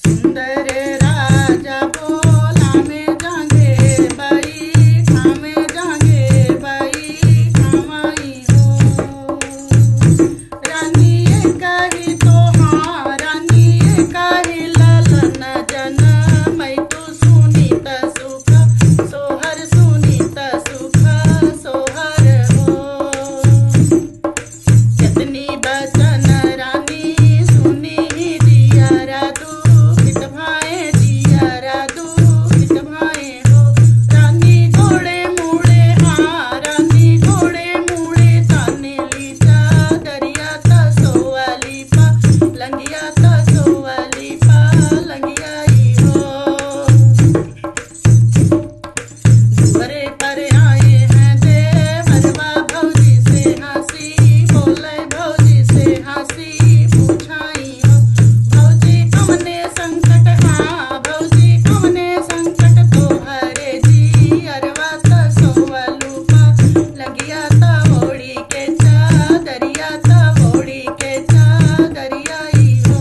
सुंदर राजा बोला में जांगे बई खामे जांगे बई खामाई हो। रानी ये कही तो हाँ रानी ये कही ललन जन मैं तो सुनीत सुख सोहर सुनीत सुख सोहर हो। कितनी बचन रानी सुनी दिया दुखित भाए दिया दुखित भाए हो। रानी घोड़े मुड़े हाँ रानी घोड़े मुड़े ताने ली दरिया तसोवाली पा लंगिया तसोवाली पा लंगियाई हो। दुआरे पर आए हैं देवरवा भौजी से हंसी बोले भौजी से हंसी पूछाई हो। भौजी कमने संकट हाँ भौजी कमने संकट तो हरे जी अरवा तसोवलू पा लगिया तवोड़ी के दरिया तवोड़ी के दरियाई हो।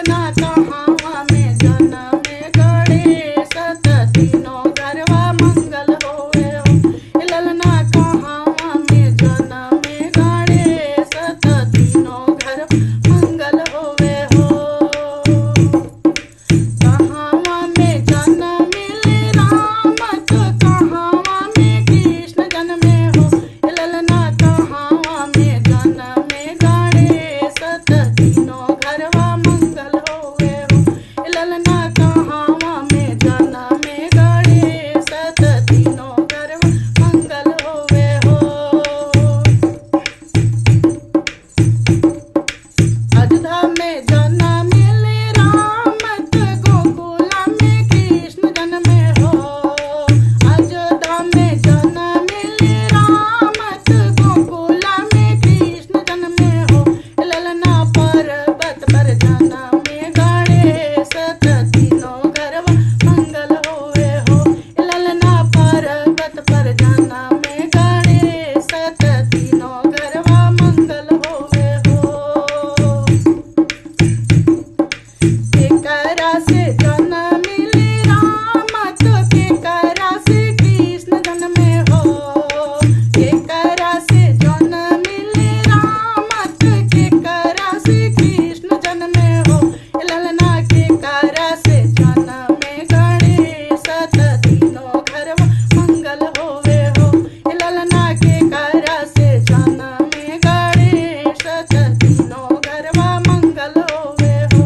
ललना कहाँ में जन्मे गणेश तीनों घरवा मंगल होवे हो। ललना कहाँ में जन्मे गणेश तीनों घर मंगल होवे हो। कहाँ में जन्मे राम कहाँ में कृष्ण जन्मे हो। ललना कहाँ में जन्मे गणेश तीनों घरवा मंगल होवे हो। ललना कहाँ में जन्मे गणेश तीनों घरवा मंगल होवे हो। अयोध्या में जन्मे राम गोकुला में कृष्ण जन्मे हो। अयोध्या में जन्मे राम गोकुला में कृष्ण जन्मे हो। ललना पर्वत पर जन्मे गणेश तीनों घरवा मंगल होवे हो। ललना पर्वत पर जन्मे गणेश तीनों घरवा मंगल होवे हो। केकरा से जन्मे राम केकरा से कृष्ण जन्मे हो। केकरा से जन्मे राम केकरा से कृष्ण जन्मे हो। ललना केकरा से जन्मे गणेश तीनों घरवा मंगल होवे हो। ललना केकरा से जन्मे गणेश तीनों घरवा मंगल होवे हो।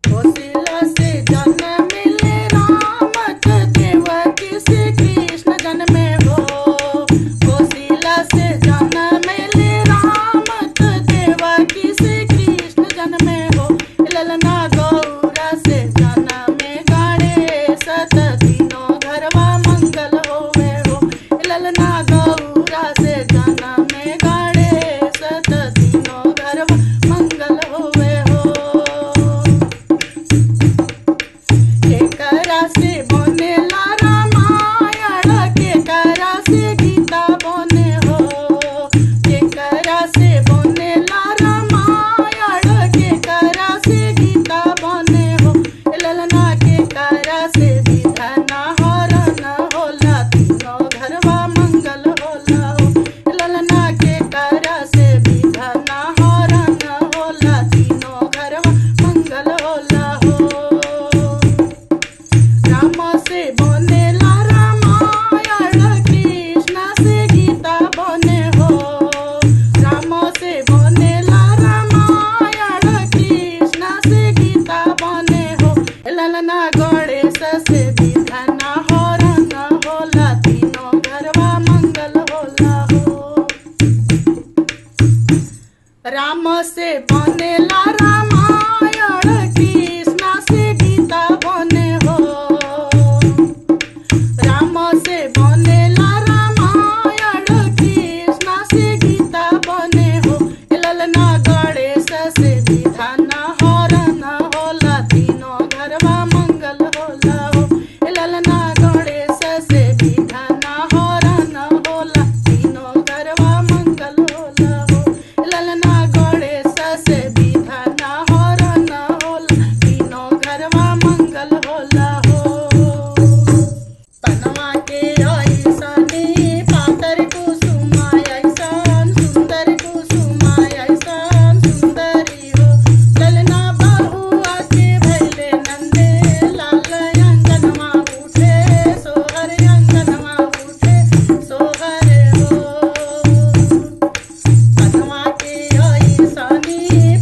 कौशल्या से जन्मे राम देवकी से कृष्ण जन्मे हो। कौशल्या से जन्मे राम देवकी से कृष्ण जन्मे हो। ललना गौरा से जन्मे गणेश तीनों घरवा मंगल होवे हो। ललना गौरा से जन्मे गणेश तीनों घरवा मंगल होवे हो। केकरा से बनेला रामायण केकरा से गीता बने हो। केकरा से बनेला रामायण केकरा से गीता बने हो। ललना केकरा से विधान हरण होला तीनों घरवा मंगल होला हो। ललना केकरा से विधान हरण होला तीनों घरवा मंगल होला हो। राम से बनेला रामायण कृष्ण से गीता बने हो। राम से बनेला रामायण कृष्ण से गीता बने हो। ललना गणेश से विधान हरण होला तीनों घरवा मंगल होला हो। राम से बनेला रामायण कृष्ण से गीता बने हो। राम से बनेला रामायण कृष्ण से गीता बने हो। ललना गणेश से विधान हरण होला तीनों घरवा मंगल होला हो। ललना गणेश से विधान हरण होला तीनों घरवा मंगल होला हो। ललना गणेश से विधान हरण होला तीनों घरवा मंगल होला हो। पनवा के ऐसने पातर कुसुमा ऐसन सुंदर कुसुमा ऐसन सुंदरी हो। ललना बहुआ के भैले नंदे लाल अंगनवा उठे सोहर अंगनवा उठे सोहर हो। पनवा के ऐसने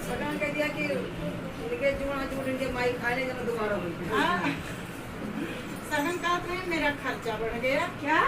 सगन कह दिया कि इनके जुआ इनके माई खाने जब दोबारा हुई। सगन का मेरा खर्चा बढ़ गया क्या।